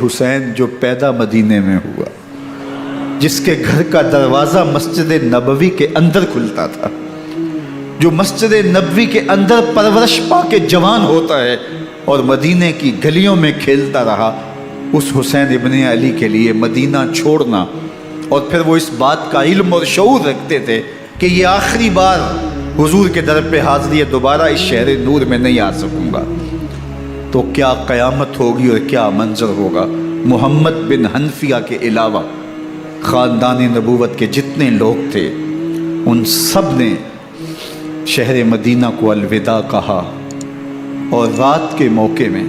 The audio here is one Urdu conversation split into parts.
حسین جو پیدا مدینے میں ہوا، جس کے گھر کا دروازہ مسجد نبوی کے اندر کھلتا تھا، جو مسجد نبوی کے اندر پرورش پا کے جوان ہوتا ہے اور مدینے کی گلیوں میں کھیلتا رہا، اس حسین ابن علی کے لیے مدینہ چھوڑنا، اور پھر وہ اس بات کا علم اور شعور رکھتے تھے کہ یہ آخری بار حضور کے در پہ حاضری ہے، دوبارہ اس شہر نور میں نہیں آ سکوں گا، تو کیا قیامت ہوگی اور کیا منظر ہوگا۔ محمد بن حنفیہ کے علاوہ خاندان نبوت کے جتنے لوگ تھے ان سب نے شہر مدینہ کو الوداع کہا، اور رات کے موقع میں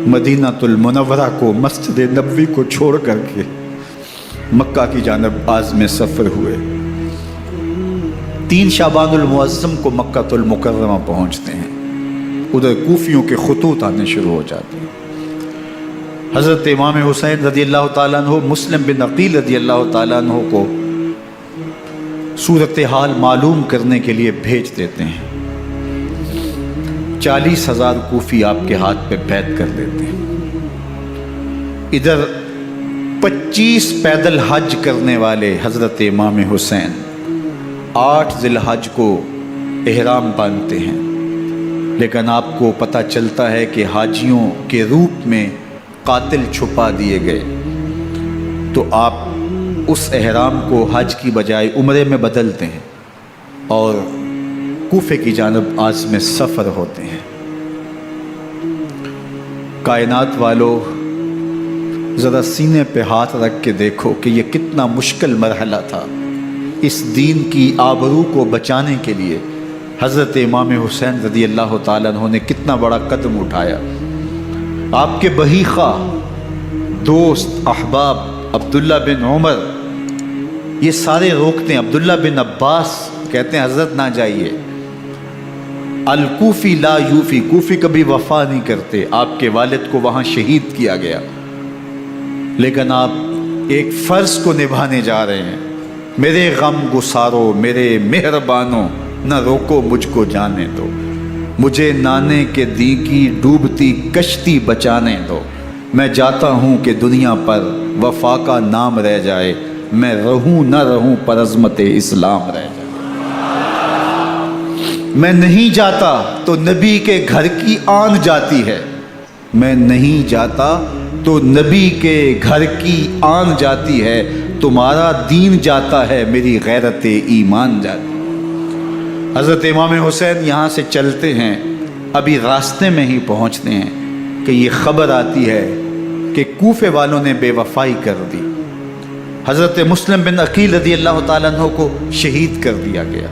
مدینہ المنورہ کو، مسجد نبوی کو چھوڑ کر کے مکہ کی جانب عازم سفر ہوئے۔ 3 شعبان المعظم کو مکہ المکرمہ پہنچتے ہیں، ادھر کوفیوں کے خطوط آنے شروع ہو جاتے ہیں۔ حضرت امام حسین رضی اللہ تعالیٰ عنہ مسلم بن عقیل رضی اللہ تعالیٰ عنہ کو صورتحال معلوم کرنے کے لیے بھیج دیتے ہیں۔ 40,000 کوفی آپ کے ہاتھ پہ بیعت کر دیتے ہیں۔ ادھر 25 پیدل حج کرنے والے حضرت امام حسین 8 ذی الحج کو احرام باندھتے ہیں، لیکن آپ کو پتہ چلتا ہے کہ حاجیوں کے روپ میں قاتل چھپا دیے گئے، تو آپ اس احرام کو حج کی بجائے عمرے میں بدلتے ہیں اور کوفے کی جانب عازم سفر ہوتے ہیں۔ کائنات والو، ذرا سینے پہ ہاتھ رکھ کے دیکھو کہ یہ کتنا مشکل مرحلہ تھا۔ اس دین کی آبرو کو بچانے کے لیے حضرت امام حسین رضی اللہ تعالیٰ عنہ نے کتنا بڑا قدم اٹھایا۔ آپ کے بہی خواہ، دوست، احباب عبداللہ بن عمر یہ سارے روکتے ہیں، عبداللہ بن عباس کہتے ہیں حضرت نہ جائیے، الکوفی لا یوفی، کوفی کبھی وفا نہیں کرتے، آپ کے والد کو وہاں شہید کیا گیا، لیکن آپ ایک فرض کو نبھانے جا رہے ہیں۔ میرے غم گسارو، میرے مہربانوں، نہ روکو مجھ کو جانے دو، مجھے نانے کے دی کی ڈوبتی کشتی بچانے دو، میں جاتا ہوں کہ دنیا پر وفا کا نام رہ جائے، میں رہوں نہ رہوں پر عظمت اسلام رہ جائے۔ میں نہیں جاتا تو نبی کے گھر کی آن جاتی ہے، میں نہیں جاتا تو نبی کے گھر کی آن جاتی ہے، تمہارا دین جاتا ہے، میری غیرت ایمان جاتی ہے۔ حضرت امام حسین یہاں سے چلتے ہیں، ابھی راستے میں ہی پہنچتے ہیں کہ یہ خبر آتی ہے کہ کوفے والوں نے بے وفائی کر دی، حضرت مسلم بن عقیل رضی اللہ تعالیٰ عنہ کو شہید کر دیا گیا،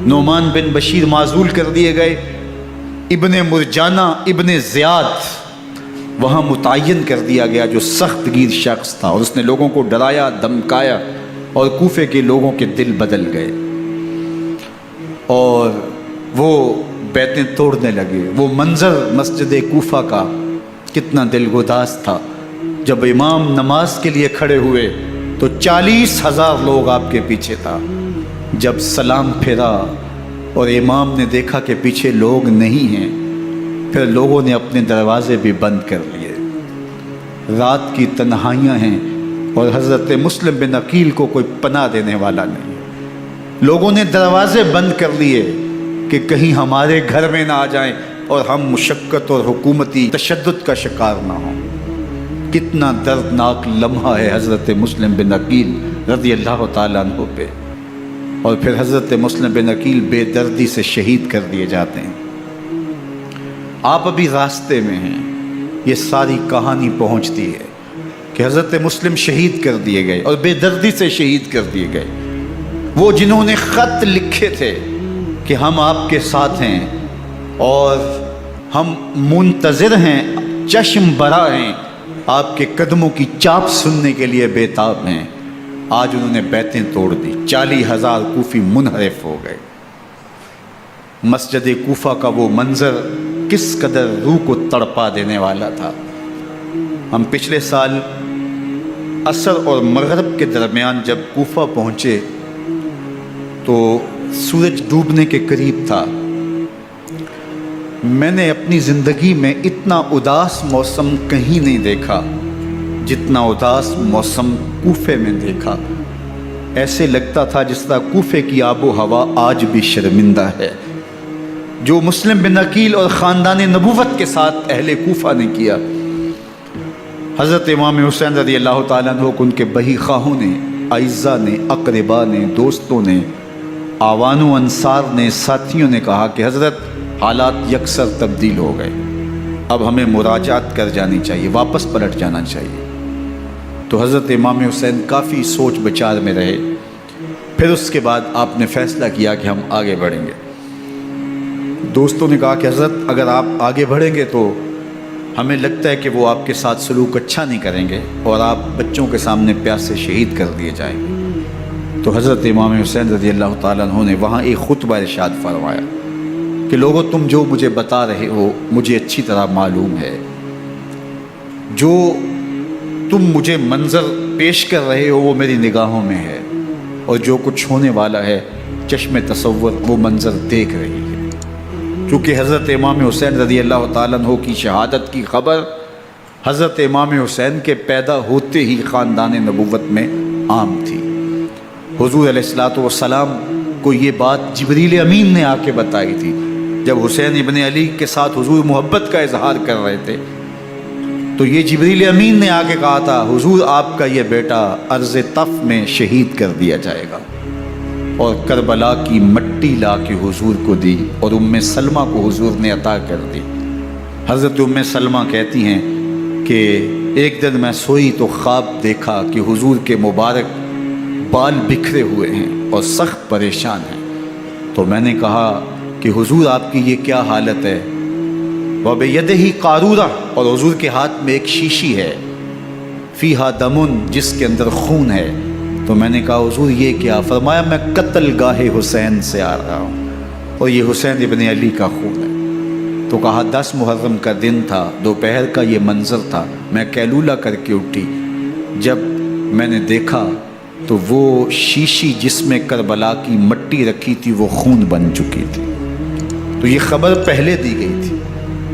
نعمان بن بشیر معزول کر دیے گئے، ابن مرجانہ ابن زیاد وہاں متعین کر دیا گیا جو سخت گیر شخص تھا، اور اس نے لوگوں کو ڈرایا، دھمکایا، اور کوفے کے لوگوں کے دل بدل گئے اور وہ بیتیں توڑنے لگے۔ وہ منظر مسجد کوفہ کا کتنا دل گداز تھا، جب امام نماز کے لیے کھڑے ہوئے تو 40,000 لوگ آپ کے پیچھے تھا۔ جب سلام پھیرا اور امام نے دیکھا کہ پیچھے لوگ نہیں ہیں، پھر لوگوں نے اپنے دروازے بھی بند کر لیے۔ رات کی تنہائیاں ہیں اور حضرت مسلم بن عقیل کو کوئی پناہ دینے والا نہیں، لوگوں نے دروازے بند کر لیے کہ کہیں ہمارے گھر میں نہ آ جائیں اور ہم مشقت اور حکومتی تشدد کا شکار نہ ہوں۔ کتنا دردناک لمحہ ہے حضرت مسلم بن عقیل رضی اللہ تعالیٰ عنہ پہ، اور پھر حضرت مسلم بن عقیل بے دردی سے شہید کر دیے جاتے ہیں۔ آپ ابھی راستے میں ہیں، یہ ساری کہانی پہنچتی ہے کہ حضرت مسلم شہید کر دیے گئے اور بے دردی سے شہید کر دیے گئے۔ وہ جنہوں نے خط لکھے تھے کہ ہم آپ کے ساتھ ہیں اور ہم منتظر ہیں، چشم برا ہیں، آپ کے قدموں کی چاپ سننے کے لیے بےتاب ہیں، آج انہوں نے بیتیں توڑ دی، 40,000 کوفی منحرف ہو گئے۔ مسجد کوفہ کا وہ منظر کس قدر روح کو تڑپا دینے والا تھا۔ ہم پچھلے سال عصر اور مغرب کے درمیان جب کوفہ پہنچے تو سورج ڈوبنے کے قریب تھا۔ میں نے اپنی زندگی میں اتنا اداس موسم کہیں نہیں دیکھا جتنا اداس موسم کوفے میں دیکھا، ایسے لگتا تھا جس طرح کوفے کی آب و ہوا آج بھی شرمندہ ہے۔ جو مسلم بن عقیل اور خاندان نبوت کے ساتھ اہل کوفہ نے کیا، حضرت امام حسین رضی اللہ تعالیٰ عنہ کو ان کے بہی خواہوں نے، اعزاء نے، اقربا نے، دوستوں نے، آوان و انصار نے، ساتھیوں نے کہا کہ حضرت حالات یکسر تبدیل ہو گئے، اب ہمیں مراجعت کر جانی چاہیے، واپس پلٹ جانا چاہیے۔ تو حضرت امام حسین کافی سوچ بچار میں رہے، پھر اس کے بعد آپ نے فیصلہ کیا کہ ہم آگے بڑھیں گے۔ دوستوں نے کہا کہ حضرت اگر آپ آگے بڑھیں گے تو ہمیں لگتا ہے کہ وہ آپ کے ساتھ سلوک اچھا نہیں کریں گے اور آپ بچوں کے سامنے پیاسے شہید کر دیے جائیں گے۔ تو حضرت امام حسین رضی اللہ تعالیٰ عنہ نے وہاں ایک خطبہ ارشاد فرمایا کہ لوگوں تم جو مجھے بتا رہے ہو مجھے اچھی طرح معلوم ہے، جو تم مجھے منظر پیش کر رہے ہو وہ میری نگاہوں میں ہے، اور جو کچھ ہونے والا ہے چشم تصور وہ منظر دیکھ رہی ہے۔ چونکہ حضرت امام حسین رضی اللہ تعالیٰ عنہ کی شہادت کی خبر حضرت امام حسین کے پیدا ہوتے ہی خاندان نبوت میں عام تھی۔ حضور علیہ الصلوۃ والسلام کو یہ بات جبریل امین نے آ کے بتائی تھی جب حسین ابن علی کے ساتھ حضور محبت کا اظہار کر رہے تھے، تو یہ جبریل امین نے آ کے کہا تھا حضور آپ کا یہ بیٹا ارض طف میں شہید کر دیا جائے گا، اور کربلا کی مٹی لا کے حضور کو دی اور ام سلمہ کو حضور نے عطا کر دی۔ حضرت ام سلمہ کہتی ہیں کہ ایک دن میں سوئی تو خواب دیکھا کہ حضور کے مبارک بال بکھرے ہوئے ہیں اور سخت پریشان ہیں، تو میں نے کہا کہ حضور آپ کی یہ کیا حالت ہے؟ وَبِيَدِهِ قَارُورَةٌ، اور حضور کے ہاتھ میں ایک شیشی ہے، فِيهَا دَمٌ، جس کے اندر خون ہے۔ تو میں نے کہا حضور یہ کیا؟ فرمایا میں قتل گاہ حسین سے آ رہا ہوں اور یہ حسین ابن علی کا خون ہے۔ تو کہا 10 محرم کا دن تھا، دوپہر کا یہ منظر تھا، میں کیلولہ کر کے اٹھی، جب میں نے دیکھا تو وہ شیشی جس میں کربلا کی مٹی رکھی تھی وہ خون بن چکی تھی۔ تو یہ خبر پہلے دی گئی تھی،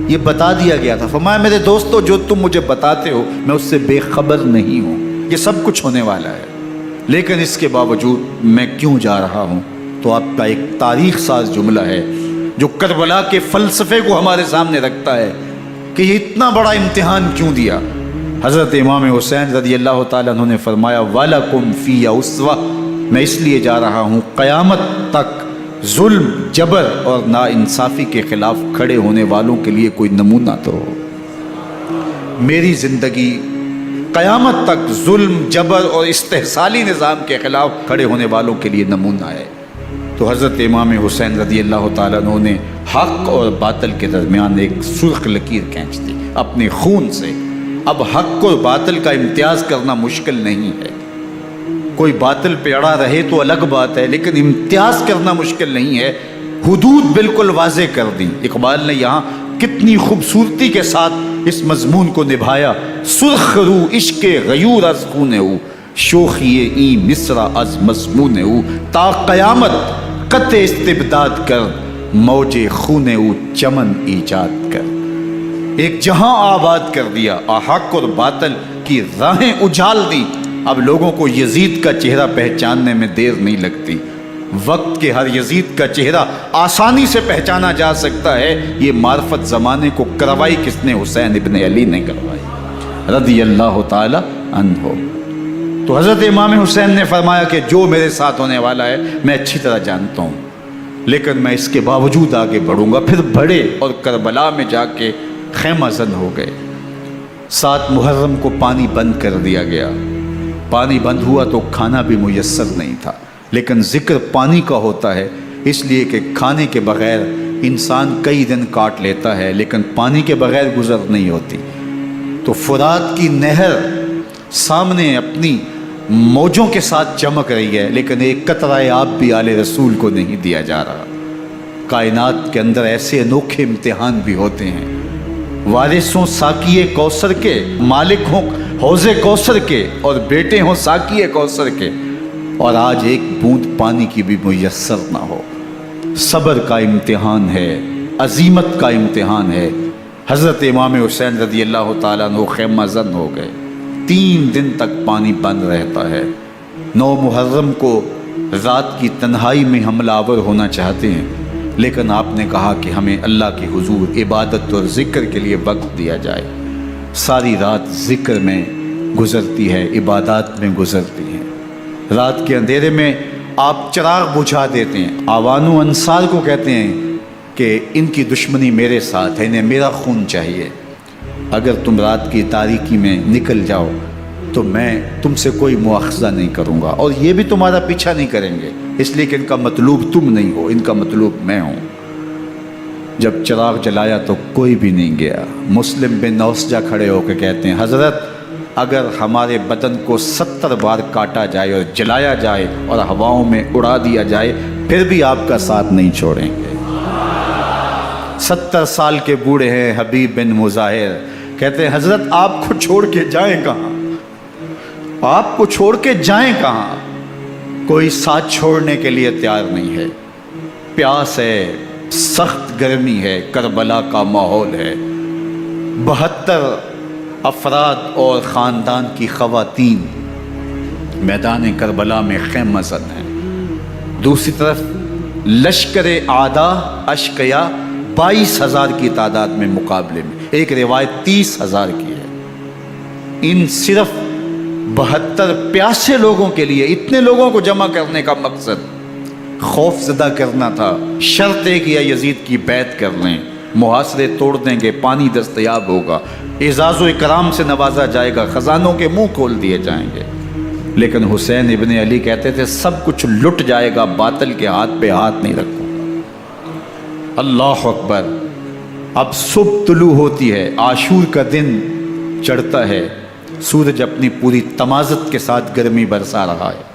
یہ بتا دیا گیا تھا۔ فرمایا میرے دوستو جو تم مجھے بتاتے ہو میں اس سے بے خبر نہیں ہوں، یہ سب کچھ ہونے والا ہے، لیکن اس کے باوجود میں کیوں جا رہا ہوں؟ تو آپ کا ایک تاریخ ساز جملہ ہے جو کربلا کے فلسفے کو ہمارے سامنے رکھتا ہے کہ یہ اتنا بڑا امتحان کیوں دیا۔ حضرت امام حسین رضی اللہ تعالیٰ عنہ نے فرمایا وَلَكُمْ فِي أُسْوَةٌ، میں اس لیے جا رہا ہوں قیامت تک ظلم، جبر اور ناانصافی کے خلاف کھڑے ہونے والوں کے لیے کوئی نمونہ تو ہو۔ میری زندگی قیامت تک ظلم، جبر اور استحصالی نظام کے خلاف کھڑے ہونے والوں کے لیے نمونہ ہے۔ تو حضرت امام حسین رضی اللہ تعالیٰ عنہ نے حق اور باطل کے درمیان ایک سرخ لکیر کھینچ دی اپنے خون سے۔ اب حق اور باطل کا امتیاز کرنا مشکل نہیں ہے، کوئی باطل پہ اڑا رہے تو الگ بات ہے، لیکن امتیاز کرنا مشکل نہیں ہے۔ حدود بالکل واضح کر دی۔ اقبال نے یہاں کتنی خوبصورتی کے ساتھ اس مضمون کو نبھایا۔ سرخ رو عشق غیور از خون او، شوخی این مصرع از مضمون او، تا قیامت قطع استبداد کر، موج خون او چمن ایجاد کر۔ ایک جہاں آباد کر دیا، حق اور باطل کی راہیں اجال دی۔ اب لوگوں کو یزید کا چہرہ پہچاننے میں دیر نہیں لگتی، وقت کے ہر یزید کا چہرہ آسانی سے پہچانا جا سکتا ہے۔ یہ معرفت زمانے کو کروائی کس نے؟ حسین ابن علی نے کروائی رضی اللہ تعالی عنہ۔ تو حضرت امام حسین نے فرمایا کہ جو میرے ساتھ ہونے والا ہے میں اچھی طرح جانتا ہوں، لیکن میں اس کے باوجود آگے بڑھوں گا۔ پھر بڑھے اور کربلا میں جا کے خیمہ زن ہو گئے۔ 7 محرم کو پانی بند کر دیا گیا۔ پانی بند ہوا تو کھانا بھی میسر نہیں تھا، لیکن ذکر پانی کا ہوتا ہے اس لیے کہ کھانے کے بغیر انسان کئی دن کاٹ لیتا ہے، لیکن پانی کے بغیر گزر نہیں ہوتی۔ تو فرات کی نہر سامنے اپنی موجوں کے ساتھ چمک رہی ہے، لیکن ایک قطرہ آب بھی آل رسول کو نہیں دیا جا رہا۔ کائنات کے اندر ایسے انوکھے امتحان بھی ہوتے ہیں۔ وارث ہوں ساقی کوثر کے، مالک ہوں حوض کوثر کے، اور بیٹے ہوں ساقی کوثر کے، اور آج ایک بوند پانی کی بھی میسر نہ ہو۔ صبر کا امتحان ہے، عزیمت کا امتحان ہے۔ حضرت امام حسین رضی اللہ تعالیٰ عنہ خیمہ زن ہو گئے۔ 3 دن تک پانی بند رہتا ہے۔ 9 محرم کو رات کی تنہائی میں حملہ آور ہونا چاہتے ہیں، لیکن آپ نے کہا کہ ہمیں اللہ کے حضور عبادت اور ذکر کے لیے وقت دیا جائے۔ ساری رات ذکر میں گزرتی ہے، عبادات میں گزرتی ہے۔ رات کے اندھیرے میں آپ چراغ بجھا دیتے ہیں۔ آوان و انصار کو کہتے ہیں کہ ان کی دشمنی میرے ساتھ ہے، انہیں میرا خون چاہیے، اگر تم رات کی تاریکی میں نکل جاؤ تو میں تم سے کوئی مواخذہ نہیں کروں گا، اور یہ بھی تمہارا پیچھا نہیں کریں گے، اس لیے کہ ان کا مطلوب تم نہیں ہو، ان کا مطلوب میں ہوں۔ جب چراغ جلایا تو کوئی بھی نہیں گیا۔ مسلم بن نوسجہ کھڑے ہو کے کہتے ہیں حضرت اگر ہمارے بدن کو 70 بار کاٹا جائے اور جلایا جائے اور ہواؤں میں اڑا دیا جائے پھر بھی آپ کا ساتھ نہیں چھوڑیں گے۔ 70 سال کے بوڑھے ہیں حبیب بن مظاہر، کہتے ہیں حضرت آپ کو چھوڑ کے جائیں کہاں، آپ کو چھوڑ کے جائیں کہاں؟ کوئی ساتھ چھوڑنے کے لیے تیار نہیں ہے۔ پیاس ہے، سخت گرمی ہے، کربلا کا ماحول ہے، 72 افراد اور خاندان کی خواتین میدان کربلا میں خیمہ زن ہیں۔ دوسری طرف لشکر اعداء اشقیا 22,000 کی تعداد میں مقابلے میں، ایک روایت 30,000 کی ہے۔ ان صرف 72 پیاسے لوگوں کے لیے اتنے لوگوں کو جمع کرنے کا مقصد خوف زدہ کرنا تھا۔ شرط ہے کہ یزید کی بیعت کر لیں، محاصرے توڑ دیں گے، پانی دستیاب ہوگا، اعزاز و اکرام سے نوازا جائے گا، خزانوں کے منہ کھول دیے جائیں گے۔ لیکن حسین ابن علی کہتے تھے سب کچھ لٹ جائے گا، باطل کے ہاتھ پہ ہاتھ نہیں رکھوں گا۔ اللہ اکبر۔ اب صبح طلوع ہوتی ہے، عاشور کا دن چڑھتا ہے، سورج اپنی پوری تمازت کے ساتھ گرمی برسا رہا ہے۔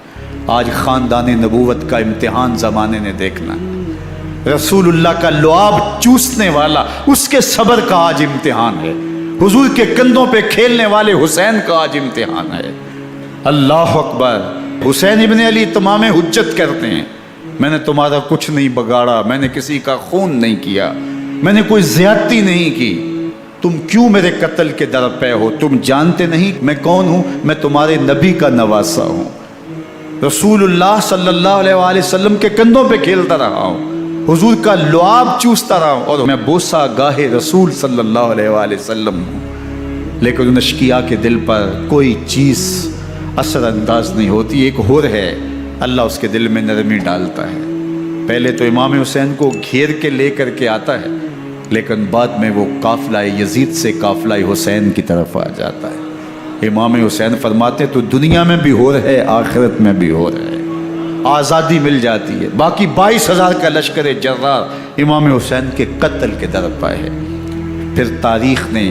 آج خاندان نبوت کا امتحان زمانے نے دیکھنا ہے۔ رسول اللہ کا لعاب چوسنے والا اس کے صبر کا آج امتحان ہے۔ حضور کے کندھوں پہ کھیلنے والے حسین کا آج امتحان ہے۔ اللہ اکبر۔ حسین ابن علی تمام حجت کرتے ہیں میں نے تمہارا کچھ نہیں بگاڑا، میں نے کسی کا خون نہیں کیا، میں نے کوئی زیادتی نہیں کی، تم کیوں میرے قتل کے در پہ ہو؟ تم جانتے نہیں میں کون ہوں؟ میں تمہارے نبی کا نواسا ہوں، رسول اللہ صلی اللہ علیہ وآلہ وسلم کے کندھوں پہ کھیلتا رہا ہوں، حضور کا لعاب چوستا رہا ہوں، اور میں بوسہ گاہ رسول صلی اللہ علیہ وآلہ وسلم ہوں۔ لیکن ان اشقیاء کے دل پر کوئی چیز اثر انداز نہیں ہوتی۔ ایک ہور ہے، اللہ اس کے دل میں نرمی ڈالتا ہے۔ پہلے تو امام حسین کو گھیر کے لے کر کے آتا ہے، لیکن بعد میں وہ قافلہ یزید سے قافلہ حسین کی طرف آ جاتا ہے۔ امام حسین فرماتے تو دنیا میں بھی ہور ہے، آخرت میں بھی ہور ہے، آزادی مل جاتی ہے۔ باقی 22,000 کا لشکر جرار امام حسین کے قتل کے در پائے ہے۔ پھر تاریخ نے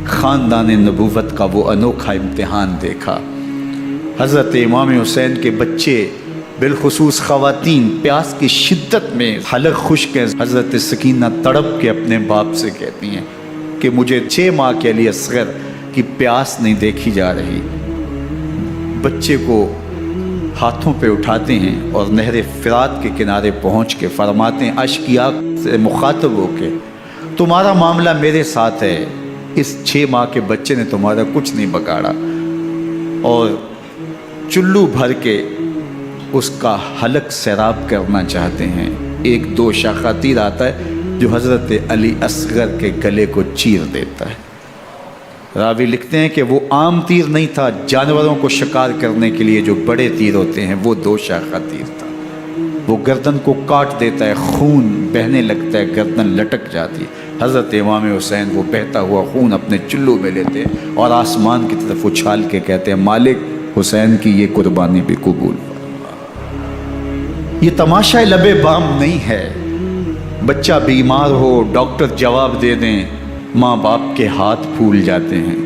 خاندان نبوت کا وہ انوکھا امتحان دیکھا۔ حضرت امام حسین کے بچے بالخصوص خواتین پیاس کی شدت میں حلق خشک ہیں۔ حضرت سکینہ تڑپ کے اپنے باپ سے کہتی ہیں کہ مجھے 6 ماہ کے لیے اصغر کی پیاس نہیں دیکھی جا رہی۔ بچے کو ہاتھوں پہ اٹھاتے ہیں اور نہر فرات کے کنارے پہنچ کے فرماتے ہیں اشقیاء سے مخاطب ہو کے تمہارا معاملہ میرے ساتھ ہے، اس 6 ماہ کے بچے نے تمہارا کچھ نہیں بگاڑا، اور چلو بھر کے اس کا حلق سیراب کرنا چاہتے ہیں۔ ایک 2 شاخہ تیر آتا ہے جو حضرت علی اصغر کے گلے کو چیر دیتا ہے۔ راوی لکھتے ہیں کہ وہ عام تیر نہیں تھا، جانوروں کو شکار کرنے کے لیے جو بڑے تیر ہوتے ہیں وہ 2 شاخہ تیر تھا۔ وہ گردن کو کاٹ دیتا ہے، خون بہنے لگتا ہے، گردن لٹک جاتی ہے۔ حضرت امام حسین وہ بہتا ہوا خون اپنے چلو میں لیتے ہیں اور آسمان کی طرف اچھال کے کہتے ہیں مالک حسین کی یہ قربانی بھی قبول۔ یہ تماشا لب بام نہیں ہے۔ بچہ بیمار ہو، ڈاکٹر جواب دے دیں، ماں باپ کے ہاتھ پھول جاتے ہیں،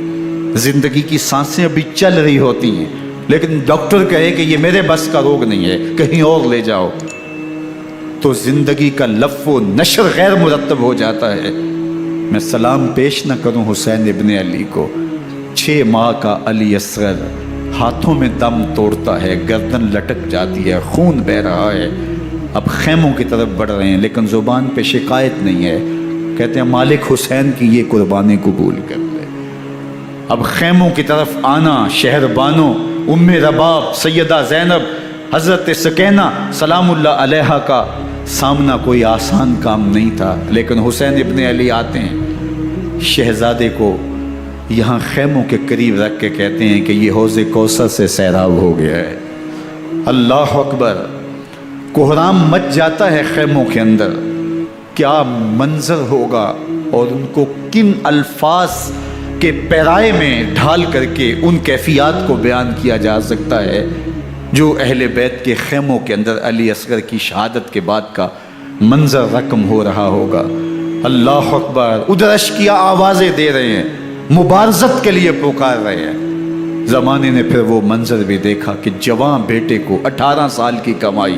زندگی کی سانسیں ابھی چل رہی ہوتی ہیں، لیکن ڈاکٹر کہے کہ یہ میرے بس کا روگ نہیں ہے، کہیں اور لے جاؤ، تو زندگی کا لف و نشر غیر مرتب ہو جاتا ہے۔ میں سلام پیش نہ کروں حسین ابن علی کو، 6 ماہ کا علی اصغر ہاتھوں میں دم توڑتا ہے، گردن لٹک جاتی ہے، خون بہہ رہا ہے، اب خیموں کی طرف بڑھ رہے ہیں، لیکن زبان پہ شکایت نہیں ہے، کہتے ہیں مالک حسین کی یہ قربانی قبول کر لے۔ اب خیموں کی طرف آنا، شہر بانو، ام رباب، سیدہ زینب، حضرت سکینہ سلام اللہ علیہا کا سامنا کوئی آسان کام نہیں تھا، لیکن حسین ابن علی آتے ہیں، شہزادے کو یہاں خیموں کے قریب رکھ کے کہتے ہیں کہ یہ حوض کوثر سے سیراب ہو گیا ہے۔ اللہ اکبر، کوہرام مچ جاتا ہے خیموں کے اندر، کیا منظر ہوگا اور ان کو کن الفاظ کے پیرائے میں ڈھال کر کے ان کیفیات کو بیان کیا جا سکتا ہے جو اہل بیت کے خیموں کے اندر علی اصغر کی شہادت کے بعد کا منظر رقم ہو رہا ہوگا۔ اللہ اکبر، ادھر اشکیا آوازیں دے رہے ہیں، مبارزت کے لیے پکار رہے ہیں۔ زمانے نے پھر وہ منظر بھی دیکھا کہ جوان بیٹے کو 18 سال کی کمائی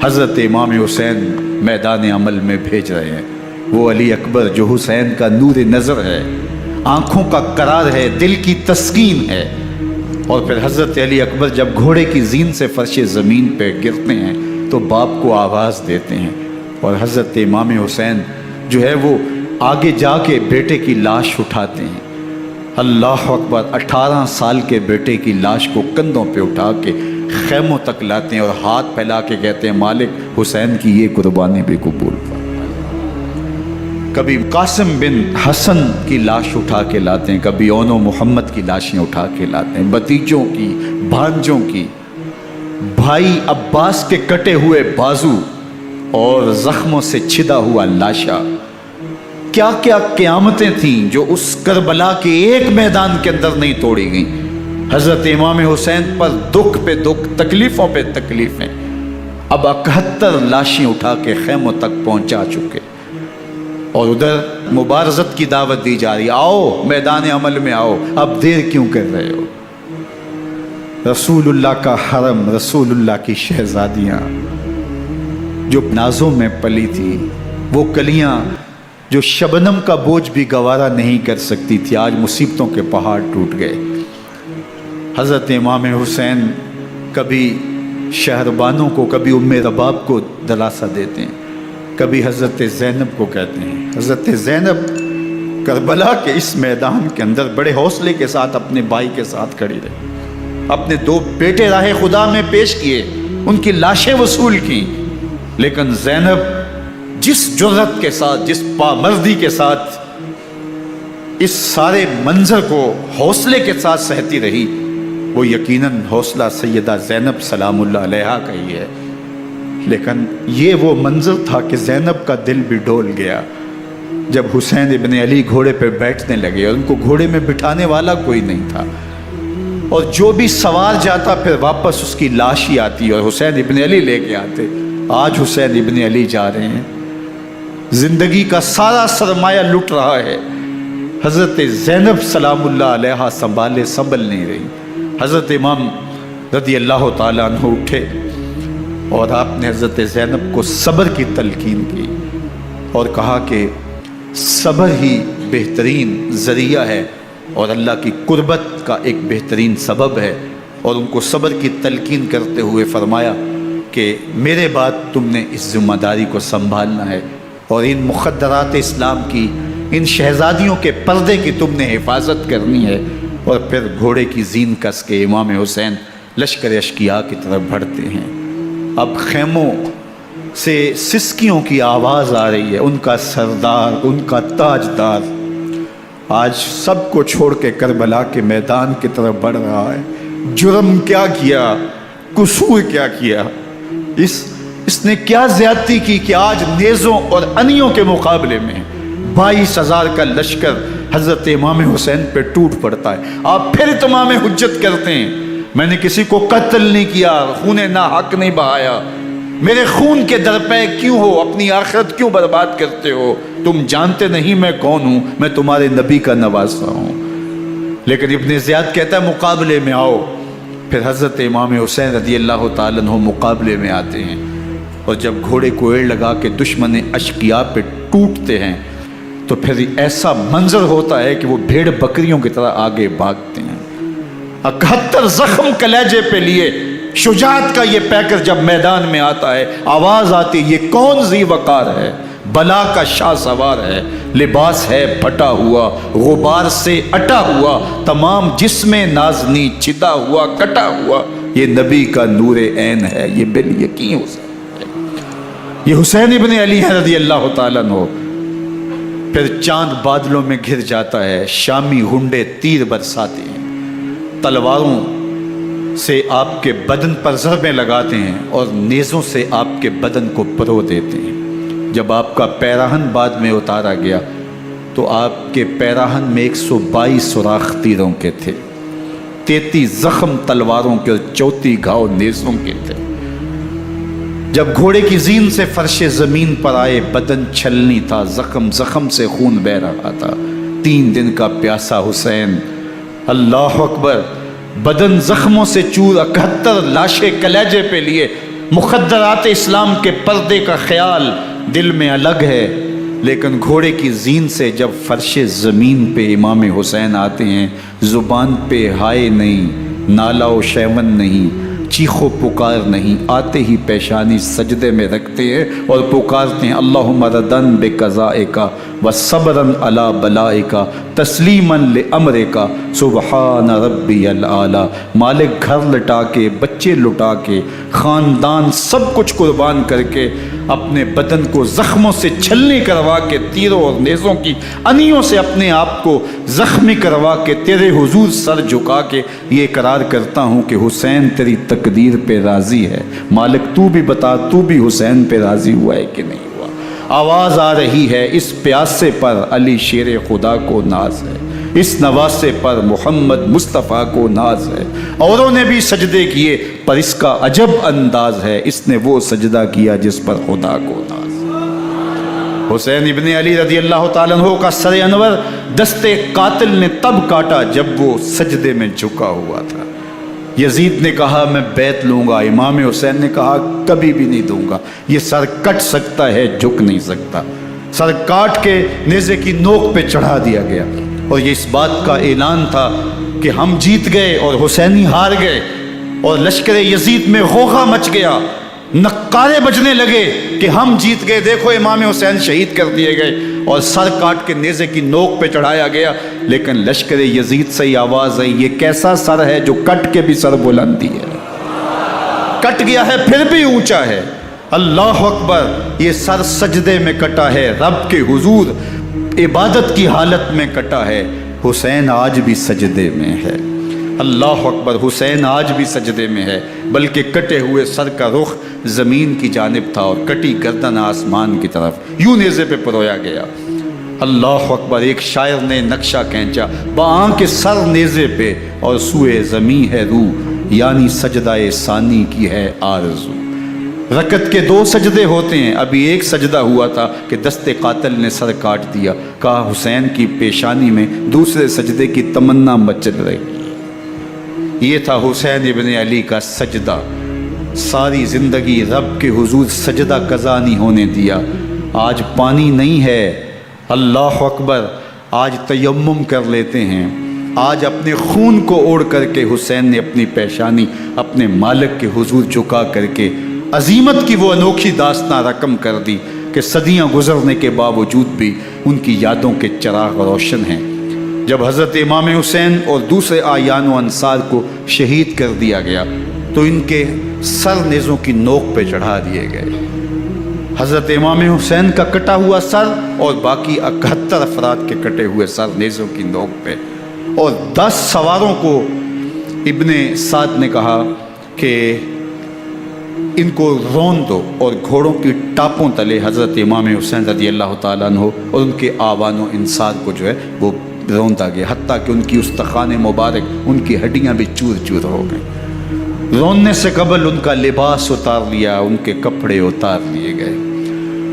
حضرت امام حسین میدان عمل میں بھیج رہے ہیں۔ وہ علی اکبر جو حسین کا نور نظر ہے، آنکھوں کا قرار ہے، دل کی تسکین ہے۔ اور پھر حضرت علی اکبر جب گھوڑے کی زین سے فرش زمین پہ گرتے ہیں تو باپ کو آواز دیتے ہیں، اور حضرت امام حسین جو ہے وہ آگے جا کے بیٹے کی لاش اٹھاتے ہیں۔ اللہ اکبر، 18 سال کے بیٹے کی لاش کو کندھوں پہ اٹھا کے خیموں تک لاتے ہیں اور ہاتھ پھیلا کے کہتے ہیں مالک حسین کی یہ قربانی بھی قبول فرما۔ کبھی قاسم بن حسن کی لاش اٹھا کے لاتے ہیں، کبھی اون و محمد کی لاشیں اٹھا کے لاتے ہیں، بتیجوں کی، بھانجوں کی، بھائی عباس کے کٹے ہوئے بازو اور زخموں سے چھدا ہوا لاشا۔ کیا کیا قیامتیں تھیں جو اس کربلا کے ایک میدان کے اندر نہیں توڑی گئیں۔ حضرت امام حسین پر دکھ پہ دکھ، تکلیفوں پہ تکلیفیں۔ اب 71 لاشیں اٹھا کے خیموں تک پہنچا چکے، اور ادھر مبارزت کی دعوت دی جا رہی، آؤ میدان عمل میں آؤ، اب دیر کیوں کر رہے ہو۔ رسول اللہ کا حرم، رسول اللہ کی شہزادیاں جو نازوں میں پلی تھی، وہ کلیاں جو شبنم کا بوجھ بھی گوارا نہیں کر سکتی تھی، آج مصیبتوں کے پہاڑ ٹوٹ گئے۔ حضرت امام حسین کبھی شہربانوں کو، کبھی ام رباب کو دلاسا دیتے ہیں، کبھی حضرت زینب کو کہتے ہیں۔ حضرت زینب کربلا کے اس میدان کے اندر بڑے حوصلے کے ساتھ اپنے بھائی کے ساتھ کھڑی رہی، اپنے 2 بیٹے راہ خدا میں پیش کیے، ان کی لاشیں وصول کی، لیکن زینب جس جرأت کے ساتھ، جس پامردی کے ساتھ اس سارے منظر کو حوصلے کے ساتھ سہتی رہی، وہ یقیناً حوصلہ سیدہ زینب سلام اللہ علیہا کا ہی ہے۔ لیکن یہ وہ منظر تھا کہ زینب کا دل بھی ڈول گیا جب حسین ابن علی گھوڑے پہ بیٹھنے لگے، اور ان کو گھوڑے میں بٹھانے والا کوئی نہیں تھا، اور جو بھی سوار جاتا پھر واپس اس کی لاش ہی آتی اور حسین ابن علی لے کے آتے۔ آج حسین ابن علی جا رہے ہیں، زندگی کا سارا سرمایہ لٹ رہا ہے، حضرت زینب سلام اللہ علیہا سنبھل نہیں رہی۔ حضرت امام رضی اللہ تعالیٰ عنہ اٹھے اور آپ نے حضرت زینب کو صبر کی تلقین کی اور کہا کہ صبر ہی بہترین ذریعہ ہے اور اللہ کی قربت کا ایک بہترین سبب ہے، اور ان کو صبر کی تلقین کرتے ہوئے فرمایا کہ میرے بعد تم نے اس ذمہ داری کو سنبھالنا ہے، اور ان مخدرات اسلام کی، ان شہزادیوں کے پردے کی تم نے حفاظت کرنی ہے۔ اور پھر گھوڑے کی زین کس کے امام حسین لشکر اشکیا کی طرف بڑھتے ہیں۔ اب خیموں سے سسکیوں کی آواز آ رہی ہے، ان کا سردار، ان کا تاجدار آج سب کو چھوڑ کے کربلا کے میدان کی طرف بڑھ رہا ہے۔ جرم کیا کیا، قصور کیا کیا، اس نے کیا زیادتی کی کہ آج نیزوں اور انیوں کے مقابلے میں 22,000 کا لشکر حضرت امام حسین پہ ٹوٹ پڑتا ہے۔ آپ پھر اتمام حجت کرتے ہیں، میں نے کسی کو قتل نہیں کیا، خون ناحق نہیں بہایا، میرے خون کے درپے کیوں ہو، اپنی آخرت کیوں برباد کرتے ہو، تم جانتے نہیں میں کون ہوں، میں تمہارے نبی کا نواسا ہوں۔ لیکن ابن زیاد کہتا ہے مقابلے میں آؤ۔ پھر حضرت امام حسین رضی اللہ تعالیٰ عنہ مقابلے میں آتے ہیں، اور جب گھوڑے کو ایڑ لگا کے دشمن اشقیاء پہ ٹوٹتے ہیں تو پھر ایسا منظر ہوتا ہے کہ وہ بھیڑ بکریوں کی طرح آگے بھاگتے ہیں۔ 71 زخم کلیجے پہ لیے شجاعت کا یہ پیکر جب میدان میں آتا ہے، آواز آتی ہے یہ کون ذی وقار ہے، بلا کا شاہ سوار ہے، لباس ہے پھٹا ہوا غبار سے اٹا ہوا، تمام جسم نازنی چدا ہوا کٹا ہوا، یہ نبی کا نور عین ہے، یہ بال یقین حسین ہے، یہ حسین ابن علی ہے رضی اللہ تعالیٰ عنہ۔ پھر چاند بادلوں میں گھر جاتا ہے، شامی ہنڈے تیر برساتے ہیں، تلواروں سے آپ کے بدن پر ضربیں لگاتے ہیں اور نیزوں سے آپ کے بدن کو پرو دیتے ہیں۔ جب آپ کا پیراہن بعد میں اتارا گیا تو آپ کے پیراہن میں 122 سوراخ تیروں کے تھے، 33 زخم تلواروں کے اور 34 گھاؤ نیزوں کے تھے۔ جب گھوڑے کی زین سے فرش زمین پر آئے، بدن چھلنی تھا، زخم زخم سے خون بہ رہا تھا، 3 دن کا پیاسا حسین، اللہ اکبر، بدن زخموں سے چور، 71 لاشیں کلیجے پہ لیے، مخدرات اسلام کے پردے کا خیال دل میں الگ ہے، لیکن گھوڑے کی زین سے جب فرش زمین پہ امام حسین آتے ہیں، زبان پہ ہائے نہیں، نالا و شیون نہیں، چیخ و پکار نہیں، آتے ہی پیشانی سجدے میں رکھتے ہیں اور پکارتے ہیں اللہم ردن بقضائک وصبرن علی بلائک تسلیما لامرک سبحان ربی الاعلی۔ مالک گھر لٹا کے، بچے لٹا کے، خاندان سب کچھ قربان کر کے، اپنے بدن کو زخموں سے چھلنی کروا کے، تیروں اور نیزوں کی انیوں سے اپنے آپ کو زخمی کروا کے، تیرے حضور سر جھکا کے یہ اقرار کرتا ہوں کہ حسین تیری تقدیر پہ راضی ہے، مالک تو بھی بتا، تو بھی حسین پہ راضی ہوا ہے کہ نہیں ہوا۔ آواز آ رہی ہے، اس پیاسے پر علی شیر خدا کو ناز ہے، اس نواسے پر محمد مصطفیٰ کو ناز ہے، اوروں نے بھی سجدے کیے پر اس کا عجب انداز ہے، اس نے وہ سجدہ کیا جس پر خدا کو ناز ہے۔ حسین ابن علی رضی اللہ تعالیٰ عنہ کا سر انور دستے قاتل نے تب کاٹا جب وہ سجدے میں جھکا ہوا تھا۔ یزید نے کہا میں بیعت لوں گا، امام حسین نے کہا کبھی بھی نہیں دوں گا، یہ سر کٹ سکتا ہے جھک نہیں سکتا۔ سر کاٹ کے نیزے کی نوک پہ چڑھا دیا گیا اور یہ اس بات کا اعلان تھا کہ ہم جیت گئے اور حسینی ہار گئے، اور لشکر یزید میں غوغا مچ گیا، نقارے بجنے لگے کہ ہم جیت گئے، دیکھو امام حسین شہید کر دیے گئے، اور سر کاٹ کے نیزے کی نوک پہ چڑھایا گیا۔ لیکن لشکر یزید سے یہ آواز آئی، یہ کیسا سر ہے جو کٹ کے بھی سر بلندی ہے، کٹ گیا ہے پھر بھی اونچا ہے، اللہ اکبر، یہ سر سجدے میں کٹا ہے، رب کے حضور عبادت کی حالت میں کٹا ہے، حسین آج بھی سجدے میں ہے، اللہ اکبر، حسین آج بھی سجدے میں ہے، بلکہ کٹے ہوئے سر کا رخ زمین کی جانب تھا اور کٹی گردن آسمان کی طرف، یوں نیزے پہ پرویا گیا، اللہ اکبر۔ ایک شاعر نے نقشہ کھینچا، بآنکھ سر نیزے پہ اور سوئے زمیں ہے روح، یعنی سجدہ ثانی کی ہے آرزو۔ رکعت کے 2 سجدے ہوتے ہیں، ابھی ایک سجدہ ہوا تھا کہ دست قاتل نے سر کاٹ دیا، کہا حسین کی پیشانی میں دوسرے سجدے کی تمنا مچل رہی۔ یہ تھا حسین ابن علی کا سجدہ، ساری زندگی رب کے حضور سجدہ قضا نہیں ہونے دیا۔ آج پانی نہیں ہے، اللہ اکبر، آج تیمم کر لیتے ہیں، آج اپنے خون کو اوڑھ کر کے حسین نے اپنی پیشانی اپنے مالک کے حضور جھکا کر کے عظیمت کی وہ انوکھی داستان رقم کر دی کہ صدیاں گزرنے کے باوجود بھی ان کی یادوں کے چراغ روشن ہیں۔ جب حضرت امام حسین اور دوسرے آیان و انصار کو شہید کر دیا گیا تو ان کے سر نیزوں کی نوک پہ چڑھا دیے گئے، حضرت امام حسین کا کٹا ہوا سر اور باقی 71 افراد کے کٹے ہوئے سر نیزوں کی نوک پہ، اور 10 سواروں کو ابن سعد نے کہا کہ ان کو رون دو، اور گھوڑوں کی ٹاپوں تلے حضرت امام حسین رضی اللہ تعالیٰ عنہ اور ان کے آوان و انصار کو جو ہے وہ روندا گیا، حتیٰ کہ ان کی استخوان مبارک، ان کی ہڈیاں بھی چور چور ہو گئیں۔ روننے سے قبل ان کا لباس اتار لیا، ان کے کپڑے اتار لیے گئے،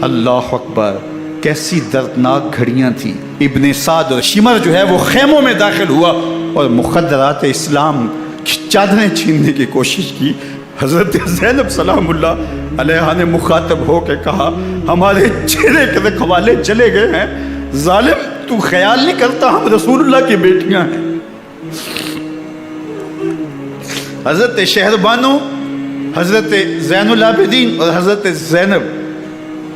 اللہ اکبر، کیسی دردناک گھڑیاں تھیں۔ ابن سعد اور شمر جو ہے وہ خیموں میں داخل ہوا اور مخدرات اسلام کی چادریں چھیننے کی کوشش کی۔ حضرت زینب سلام اللہ علیہ نے مخاطب ہو کے کہا ہمارے چہرے کے رکھوالے چلے گئے ہیں، ظالم تو خیال نہیں کرتا ہم رسول اللہ کی بیٹیاں ہیں۔ حضرت شہربانو، حضرت زین العابدین اور حضرت زینب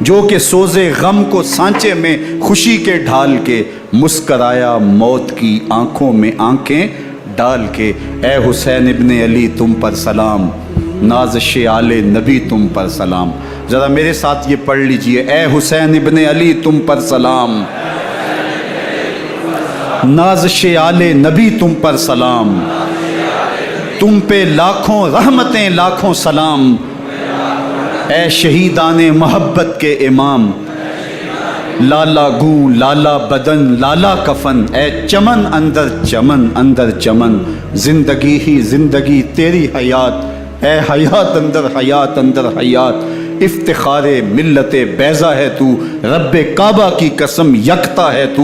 جو کہ سوزے غم کو سانچے میں خوشی کے ڈھال کے مسکرایا موت کی آنکھوں میں آنکھیں ڈال کے۔ اے حسین ابن علی تم پر سلام، نازش آل نبی تم پر سلام۔ ذرا میرے ساتھ یہ پڑھ لیجئے، اے حسین ابن علی تم پر سلام، نازش آل نبی تم پر سلام، تم پہ لاکھوں رحمتیں لاکھوں سلام، اے شہیدان محبت کے امام، لالا گوں لالا بدن لالا کفن، اے چمن اندر چمن، زندگی ہی زندگی تیری حیات، اے حیات اندر حیات، افتخار ملت بیضا ہے تو، رب کعبہ کی قسم یکتا ہے تو۔